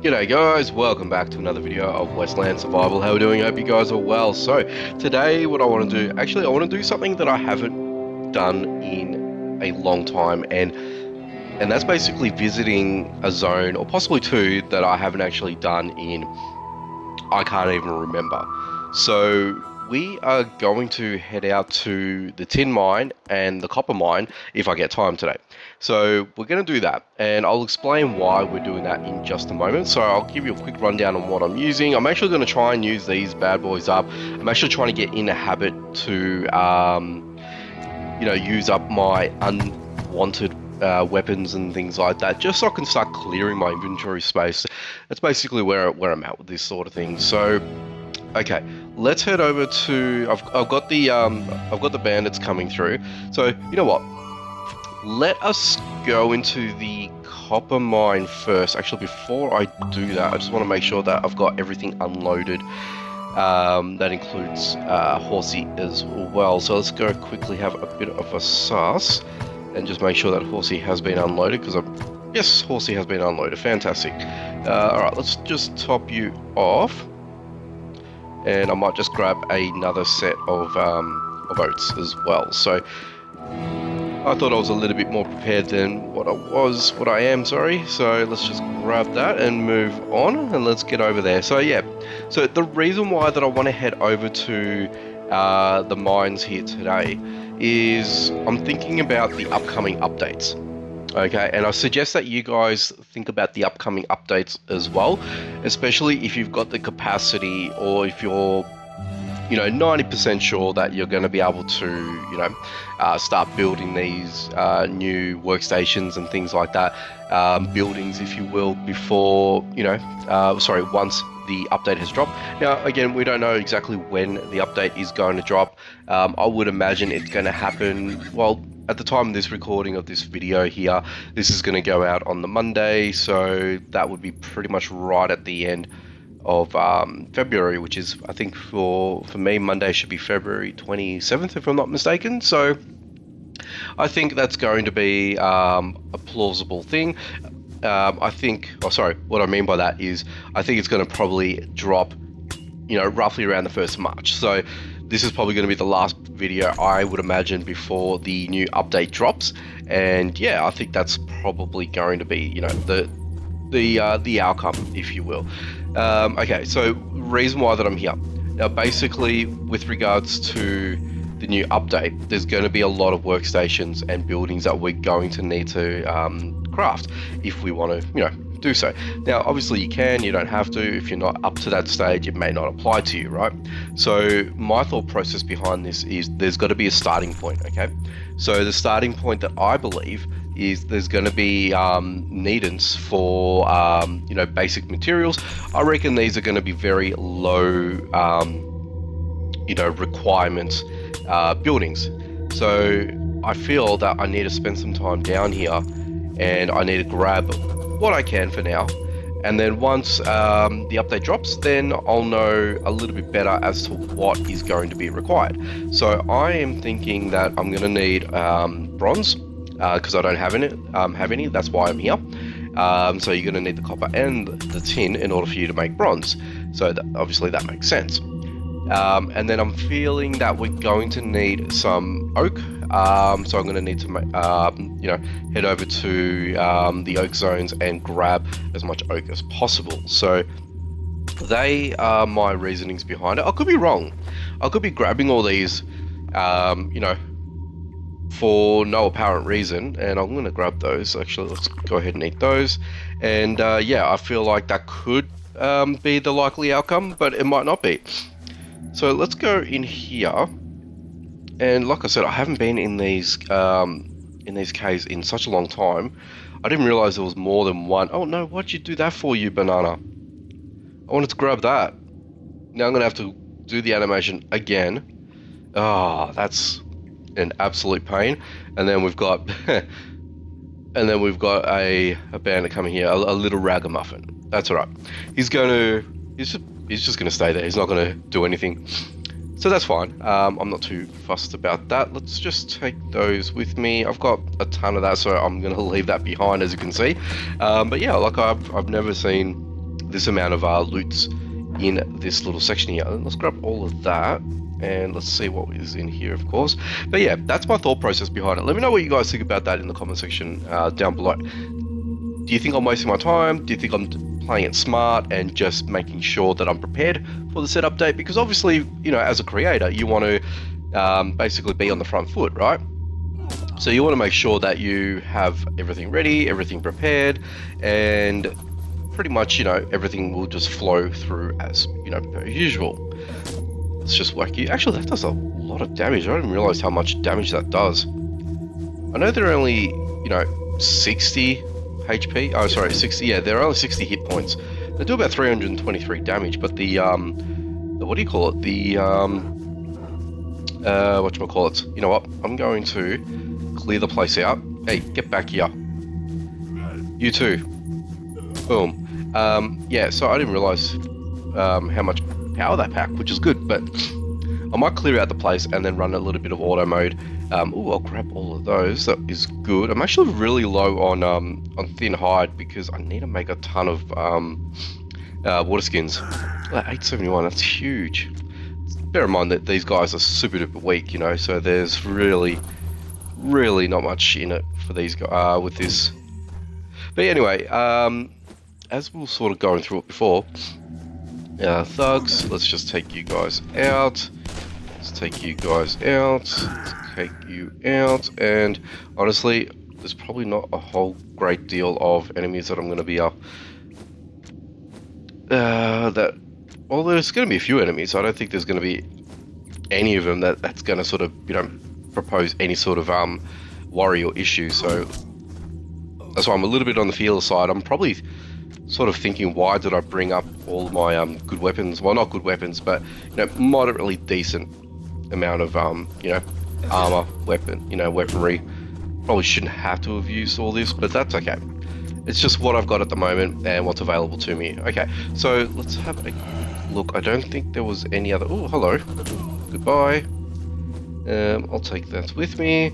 G'day guys, welcome back to another video of Westland Survival. How are we doing? Hope you guys are well. So today what I want to do, actually I want to do something that I haven't done in a long time, and that's basically visiting a zone, or possibly two, that I haven't actually done in, I can't even remember. So we are going to head out to the tin mine and the copper mine if I get time today. So we're going to do that, and I'll explain why we're doing that in just a moment. So I'll give you a quick rundown on what I'm using. I'm actually going to try and use these bad boys up. I'm actually trying to get in a habit to, use up my unwanted weapons and things like that, just so I can start clearing my inventory space. That's basically where I'm at with this sort of thing. So, okay, let's head over to. I've got the bandits coming through. So you know what? Let us go into the copper mine first. Actually, before I do that, I just want to make sure that I've got everything unloaded. That includes Horsey as well. So let's go quickly have a bit of a suss and just make sure that Horsey has been unloaded, because yes, Horsey has been unloaded. Fantastic. Alright, let's just top you off. And I might just grab another set of oats as well. So I thought I was a little bit more prepared than what I am, sorry. So let's just grab that and move on, and let's get over there. So yeah, so the reason why that I want to head over to the mines here today is I'm thinking about the upcoming updates. Okay, and I suggest that you guys think about the upcoming updates as well, especially if you've got the capacity, or if you're 90% sure that you're going to be able to, start building these new workstations and things like that, buildings, if you will, before, once the update has dropped. Now, again, we don't know exactly when the update is going to drop. I would imagine it's going to happen, well, at the time of this recording of this video here, this is going to go out on the Monday, so that would be pretty much right at the end of February, which is, I think for me, Monday should be February 27th, if I'm not mistaken. So I think that's going to be a plausible thing. What I mean by that is I think it's going to probably drop, roughly around the 1st of March. So this is probably going to be the last video, I would imagine, before the new update drops. And yeah, I think that's probably going to be, the outcome, if you will. Okay, so reason why that I'm here. Now, basically, with regards to the new update, there's going to be a lot of workstations and buildings that we're going to need to craft if we want to, do so. Now, obviously you can, you don't have to. If you're not up to that stage, it may not apply to you, right? So my thought process behind this is there's got to be a starting point, okay? So the starting point that I believe is there's going to be needance for basic materials. I reckon these are going to be very low requirement buildings. So I feel that I need to spend some time down here, and I need to grab what I can for now, and then once the update drops, then I'll know a little bit better as to what is going to be required. So I am thinking that I'm going to need bronze, because I don't have any. That's why I'm here. So you're going to need the copper and the tin in order for you to make bronze. So obviously that makes sense. And then I'm feeling that we're going to need some oak. So I'm going to need to head over to the oak zones and grab as much oak as possible. So they are my reasonings behind it. I could be wrong. I could be grabbing all these, for no apparent reason, and I'm going to grab those. Actually, let's go ahead and eat those. And yeah, I feel like that could be the likely outcome, but it might not be. So let's go in here, and like I said, I haven't been in these caves in such a long time. I didn't realize there was more than one. Oh no, what'd you do that for, you banana? I wanted to grab that. Now I'm gonna have to do the animation again. Ah, that's an absolute pain. And then we've got a bandit coming here, a little ragamuffin. That's all right. He's just gonna stay there. He's not gonna do anything. So that's fine. I'm not too fussed about that. Let's just take those with me. I've got a ton of that, so I'm gonna leave that behind, as you can see. But yeah, like I've never seen this amount of loots in this little section here. Let's grab all of that. And let's see what is in here, of course. But yeah, that's my thought process behind it. Let me know what you guys think about that in the comment section down below. Do you think I'm wasting my time? Do you think I'm playing it smart and just making sure that I'm prepared for the set update? Because obviously, you know, as a creator, you want to basically be on the front foot, right? So you want to make sure that you have everything ready, everything prepared, and pretty much, you know, everything will just flow through as, you know, per usual. Let's just whack you. Actually, that does a lot of damage. I didn't realize how much damage that does. I know they're only, you know, 60 HP. Oh, sorry, 60. Yeah, they're only 60 hit points. They do about 323 damage, but the what do you call it? The whatchamacallit? You know what? I'm going to clear the place out. Hey, get back here. You too. Boom. Yeah, so I didn't realize how much power that pack, which is good, but I might clear out the place and then run a little bit of auto mode. I'll grab all of those. That is good. I'm actually really low on thin hide because I need to make a ton of water skins. 871, that's huge. Bear in mind that these guys are super duper weak, you know, so there's really not much in it for these guys with this. But anyway, as we were sort of going through it before, thugs, let's just take you guys out. Let's take you guys out. Let's take you out. And honestly, there's probably not a whole great deal of enemies that I'm going to be well, there's going to be a few enemies. I don't think there's going to be any of them that's going to sort of, you know, propose any sort of worry or issue. So that's why I'm a little bit on the feeler side. I'm probably sort of thinking, why did I bring up all my good weapons? Well, not good weapons, but, you know, moderately decent amount of you know, armor, weaponry. Probably shouldn't have to have used all this, but that's okay. It's just what I've got at the moment and what's available to me. Okay, so let's have a look. I don't think there was any other. Oh, hello. Goodbye. I'll take that with me.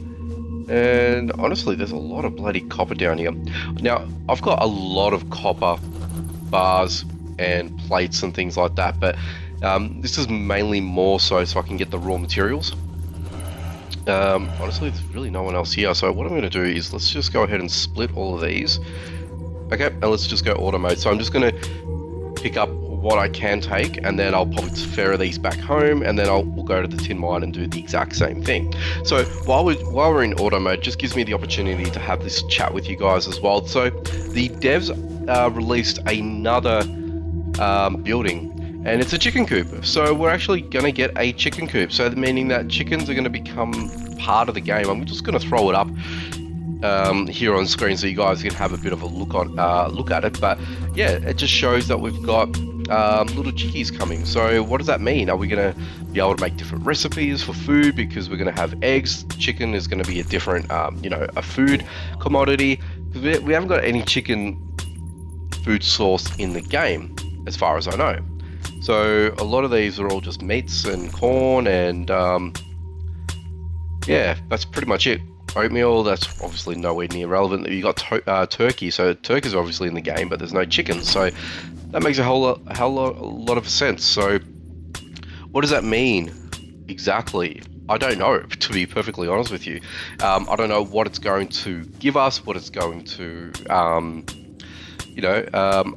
And honestly, there's a lot of bloody copper down here. Now, I've got a lot of copper bars and plates and things like that, but this is mainly more so I can get the raw materials. Honestly, there's really no one else here, so what I'm going to do is let's just go ahead and split all of these. Okay, and let's just go auto mode. So I'm just going to pick up what I can take, and then I'll probably ferry these back home, and then we'll go to the tin mine and do the exact same thing. So while we're in auto mode, just gives me the opportunity to have this chat with you guys as well. So the devs released another building, and it's a chicken coop. So we're actually going to get a chicken coop, so meaning that chickens are going to become part of the game. I'm just going to throw it up here on screen so you guys can have a bit of a look at it. But yeah, it just shows that we've got little chickies coming. So what does that mean? Are we going to be able to make different recipes for food because we're going to have eggs? Chicken is going to be a different you know, a food commodity, because we haven't got any chicken food source in the game as far as I know. So a lot of these are all just meats and corn, and yeah, that's pretty much it. Oatmeal, that's obviously nowhere near relevant. You got turkey, so turkey's obviously in the game, but there's no chicken, so that makes a lot of sense. So what does that mean exactly? I don't know, to be perfectly honest with you. I don't know what it's going to give us, what it's going to you know,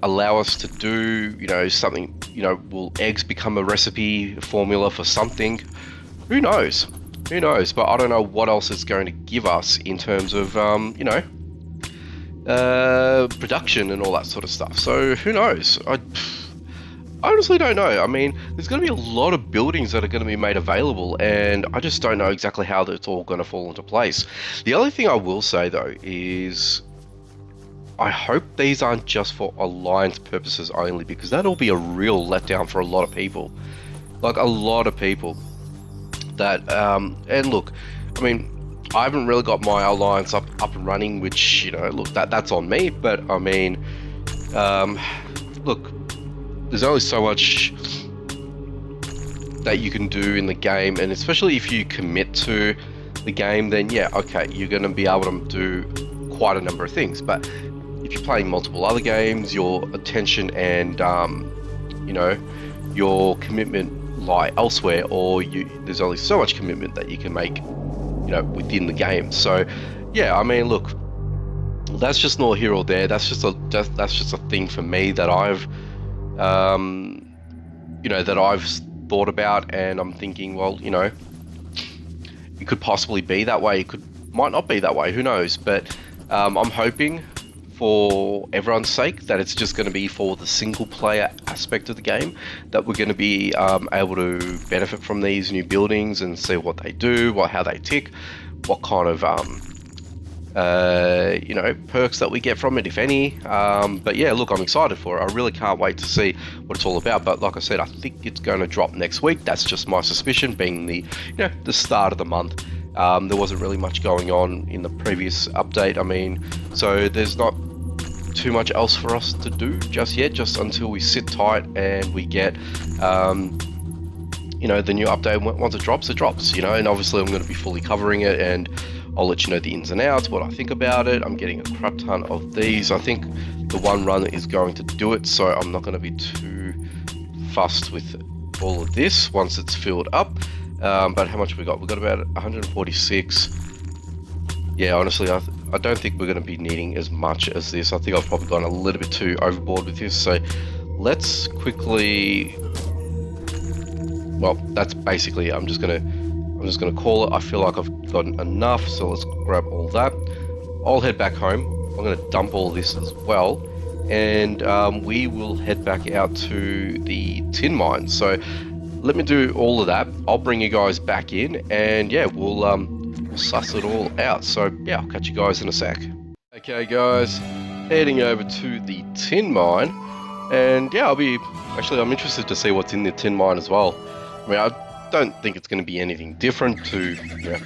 allow us to do, you know, something. You know, will eggs become a recipe formula for something? Who knows? Who knows? But I don't know what else it's going to give us in terms of, you know, production and all that sort of stuff. So who knows? I honestly don't know. I mean, there's going to be a lot of buildings that are going to be made available, and I just don't know exactly how it's all going to fall into place. The only thing I will say, though, is I hope these aren't just for alliance purposes only, because that'll be a real letdown for a lot of people. Like, a lot of people. That and look, I mean, I haven't really got my alliance up and running, which, you know, look, that's on me. But I mean, look, there's only so much that you can do in the game, and especially if you commit to the game, then yeah, okay, you're going to be able to do quite a number of things. But if if you're playing multiple other games, your attention and you know, your commitment lie elsewhere, or there's only so much commitment that you can make, you know, within the game. So, yeah, I mean, look, that's just not here or there. That's just a thing for me that I've you know, that I've thought about, and I'm thinking, well, you know, it could possibly be that way. Might not be that way. Who knows? But I'm hoping, for everyone's sake, that it's just going to be for the single player aspect of the game, that we're going to be able to benefit from these new buildings and see what they do, how they tick, what kind of you know, perks that we get from it, if any. But yeah, look, I'm excited for it. I really can't wait to see what it's all about. But like I said, I think it's going to drop next week. That's just my suspicion, being the, you know, the start of the month. There wasn't really much going on in the previous update. I mean, so there's not too much else for us to do just yet, just until we sit tight and we get you know, the new update. Once it drops, you know. And obviously I'm going to be fully covering it, and I'll let you know the ins and outs, what I think about it. I'm getting a crap ton of these. I think the one run is going to do it, so I'm not going to be too fussed with all of this once it's filled up. But how much we got? We got about 146. Yeah, honestly, I don't think we're going to be needing as much as this. I think I've probably gone a little bit too overboard with this. So let's quickly. Well, that's basically. I'm just gonna call it. I feel like I've gotten enough, so let's grab all that. I'll head back home. I'm gonna dump all this as well, and we will head back out to the tin mine. So let me do all of that. I'll bring you guys back in, and yeah, we'll suss it all out. So yeah, I'll catch you guys in a sec. Okay, guys, heading over to the tin mine, and yeah, I'm interested to see what's in the tin mine as well. I mean, I don't think it's going to be anything different to, you know,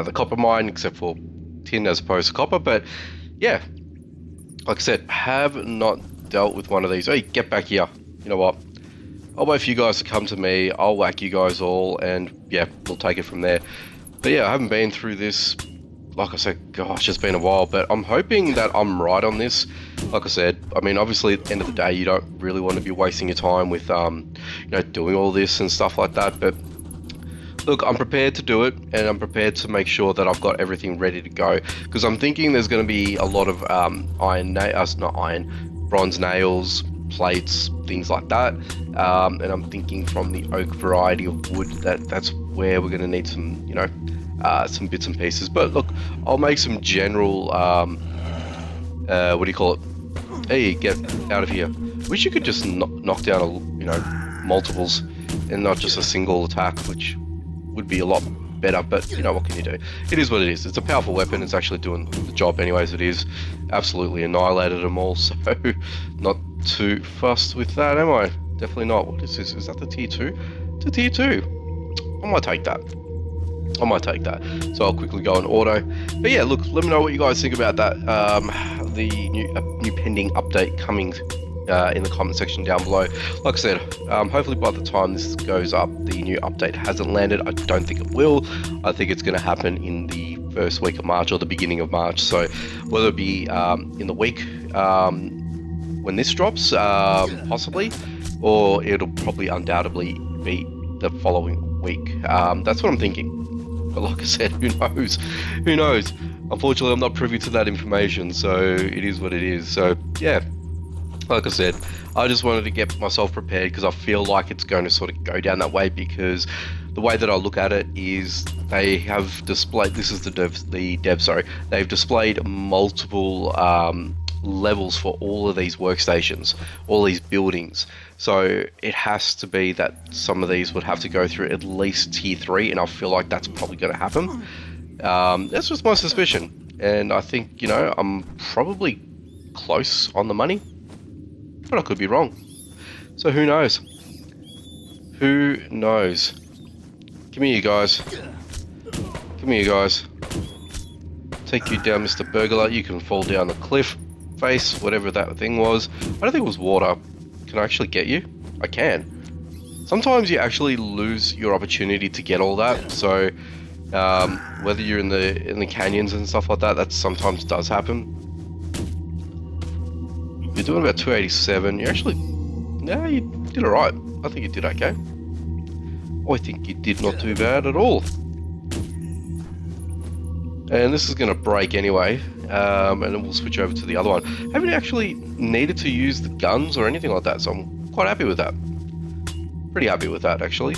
the copper mine, except for tin as opposed to copper. But yeah, like I said, have not dealt with one of these. Hey, get back here. You know what? I'll wait for you guys to come to me. I'll whack you guys all, and yeah, we'll take it from there. But yeah, I haven't been through this. Like I said, gosh, it's been a while, but I'm hoping that I'm right on this. Like I said, I mean, obviously at the end of the day, you don't really want to be wasting your time with, you know, doing all this and stuff like that. But look, I'm prepared to do it, and I'm prepared to make sure that I've got everything ready to go, because I'm thinking there's going to be a lot of bronze nails, plates, things like that. And I'm thinking from the oak variety of wood, that's where we're going to need some, you know, some bits and pieces. But look, I'll make some general, what do you call it? Hey, get out of here. Wish you could just knock down, you know, multiples and not just a single attack, which would be a lot better. But you know, what can you do? It is what it is. It's a powerful weapon. It's actually doing the job anyways. It is. Absolutely annihilated them all, so not too fussed with that, am I? Definitely not. What is this? Is that the tier 2? It's a tier 2. I might take that. So I'll quickly go in auto. But yeah, look, let me know what you guys think about that. The new pending update coming in the comment section down below. Like I said, hopefully by the time this goes up, the new update hasn't landed. I don't think it will. I think it's going to happen in the first week of March or the beginning of March. So whether it be in the week when this drops, possibly, or it'll probably undoubtedly be the following week. That's what I'm thinking. But like I said, who knows? Who knows? Unfortunately, I'm not privy to that information, so it is what it is. So yeah, like I said, I just wanted to get myself prepared, because I feel like it's going to sort of go down that way, because the way that I look at it is they have displayed, this is the devs, sorry, they've displayed multiple levels for all of these workstations, all these buildings. So it has to be that some of these would have to go through at least tier 3, and I feel like that's probably going to happen. That's just my suspicion, and I think, you know, I'm probably close on the money, but I could be wrong. So who knows? Who knows? Come here, you guys. Come here, you guys. Take you down, Mr. Burglar. You can fall down the cliff face, whatever that thing was. I don't think it was water. Can I actually get you? I can. Sometimes you actually lose your opportunity to get all that. So whether you're in the canyons and stuff like that, that sometimes does happen. doing about 287. You actually, no, you did all right. I think you did okay. I think you did not too bad at all. And this is going to break anyway, and then we'll switch over to the other one. Haven't actually needed to use the guns or anything like that, so I'm quite happy with that. Pretty happy with that, actually.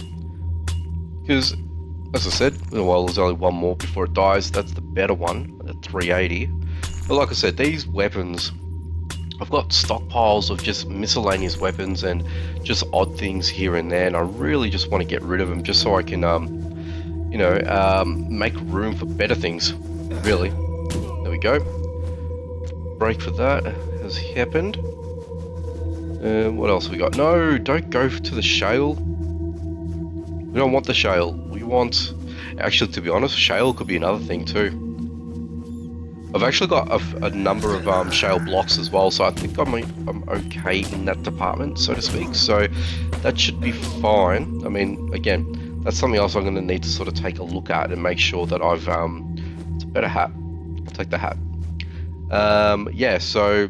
Because, as I said, well, there's only one more before it dies. That's the better one, at 380. But like I said, these weapons, I've got stockpiles of just miscellaneous weapons and just odd things here and there, and I really just want to get rid of them just so I can, make room for better things, really. There we go. Break for that has happened. What else we got? No, don't go to the shale. We don't want the shale. We want... Actually, to be honest, shale could be another thing too. I've actually got a number of shale blocks as well, so I think I'm okay in that department, so to speak. So that should be fine. I mean, again, that's something else I'm going to need to sort of take a look at and make sure that I've... it's a better hat. I'll take the hat. Yeah, so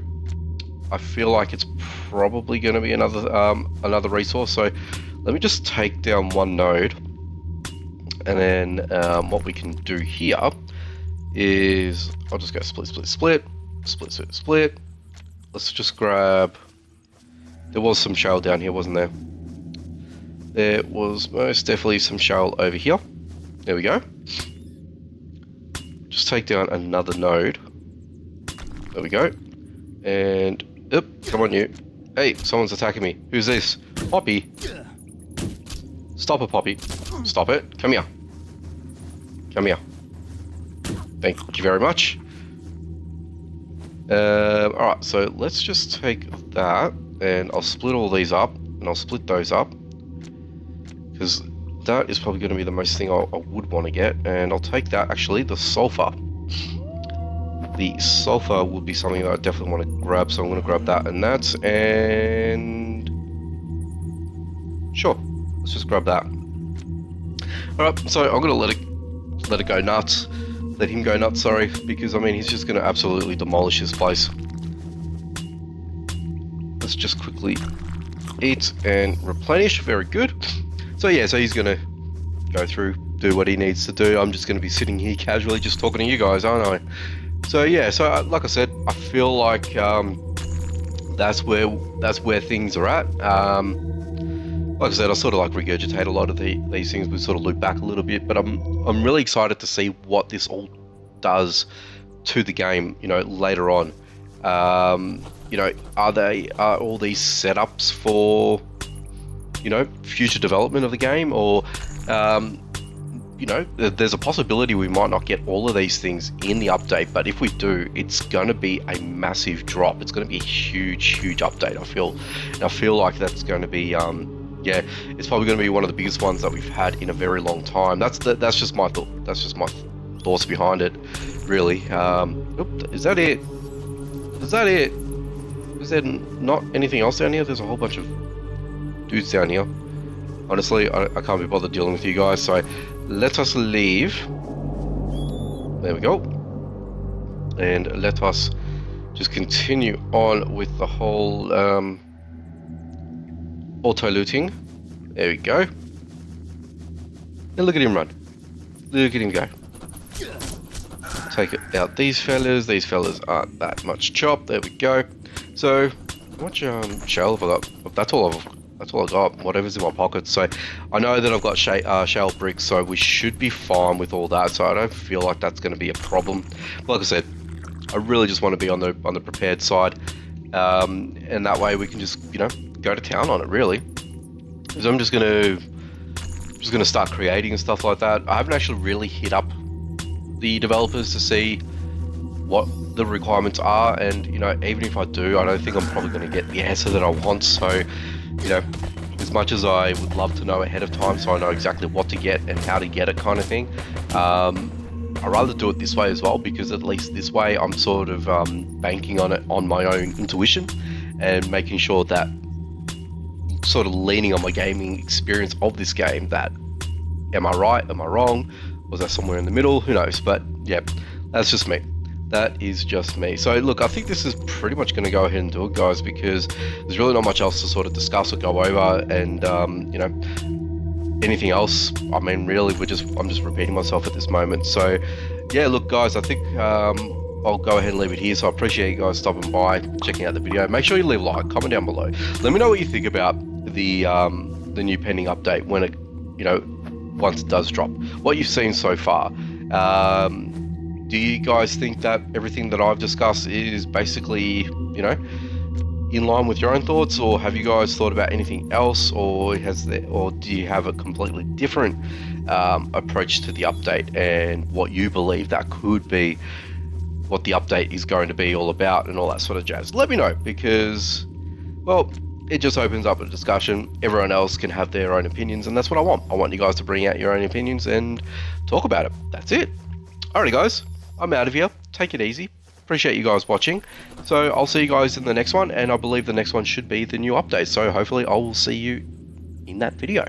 I feel like it's probably going to be another resource. So let me just take down one node, and then what we can do here is I'll just go split. Let's just grab... There was some shale down here, wasn't there? There was most definitely some shale over here. There we go. Just take down another node. There we go. And... Oop, come on you. Hey, someone's attacking me. Who's this? Poppy. Stop it, Poppy. Stop it. Come here. Come here. Thank you very much. Alright, so let's just take that, and I'll split all these up, and I'll split those up, because that is probably going to be the most thing I would want to get, and I'll take that, actually, the sulfur. The sulfur will be something that I definitely want to grab, so I'm going to grab that and that, and... Sure, let's just grab that. Alright, so I'm going to let it go nuts. Let him go nuts, sorry, because I mean he's just going to absolutely demolish this place. Let's just quickly eat and replenish. Very good. So yeah, so he's going to go through, do what he needs to do. I'm just going to be sitting here casually just talking to you guys, aren't I? So yeah, so like I said, I feel like that's where things are at. Like I said, I sort of like regurgitate a lot of these things. We sort of loop back a little bit, but I'm really excited to see what this all does to the game, you know, later on. You know, are all these setups for, you know, future development of the game, or you know, there's a possibility we might not get all of these things in the update, but if we do, it's going to be a massive drop. It's going to be a huge update, I feel like that's going to be yeah, it's probably going to be one of the biggest ones that we've had in a very long time. That's just my thought. That's just my thoughts behind it, really. Is that it? Is that it? Is there not anything else down here? There's a whole bunch of dudes down here. Honestly, I can't be bothered dealing with you guys, so let us leave. There we go. And let us just continue on with the whole auto-looting. There we go. And look at him run. Look at him go. Take out these fellas. These fellas aren't that much chop. There we go. So, how much shell have I got? That's all I got. Whatever's in my pocket. So, I know that I've got shell bricks, so we should be fine with all that. So, I don't feel like that's going to be a problem. Like I said, I really just want to be on the prepared side, and that way we can just, you know, go to town on it, really. Because I'm just gonna start creating and stuff like that. I haven't actually really hit up the developers to see what the requirements are, and you know, even if I do, I don't think I'm probably going to get the answer that I want. So, you know, as much as I would love to know ahead of time, so I know exactly what to get and how to get it, kind of thing, I'd rather do it this way as well, because at least this way I'm sort of banking on it on my own intuition and making sure that, sort of leaning on my gaming experience of this game, that am I right, am I wrong, was that somewhere in the middle, who knows. But yeah, that's just me. That is just me. So look, I think this is pretty much going to go ahead and do it, guys, because there's really not much else to sort of discuss or go over, and anything else. I mean, really, I'm just repeating myself at this moment. So yeah, look, guys, I think I'll go ahead and leave it here. So I appreciate you guys stopping by, checking out the video. Make sure you leave a like, comment down below. Let me know what you think about the new pending update when it, once it does drop. What you've seen so far. Do you guys think that everything that I've discussed is basically, in line with your own thoughts, or have you guys thought about anything else, or do you have a completely different approach to the update and what you believe that could be, what the update is going to be all about, and all that sort of jazz? Let me know, because, well, it just opens up a discussion. Everyone else can have their own opinions, and that's what I want. I want you guys to bring out your own opinions and talk about it. That's it. Alrighty, guys, I'm out of here. Take it easy. Appreciate you guys watching. So I'll see you guys in the next one, and I believe the next one should be the new update. So hopefully I will see you in that video.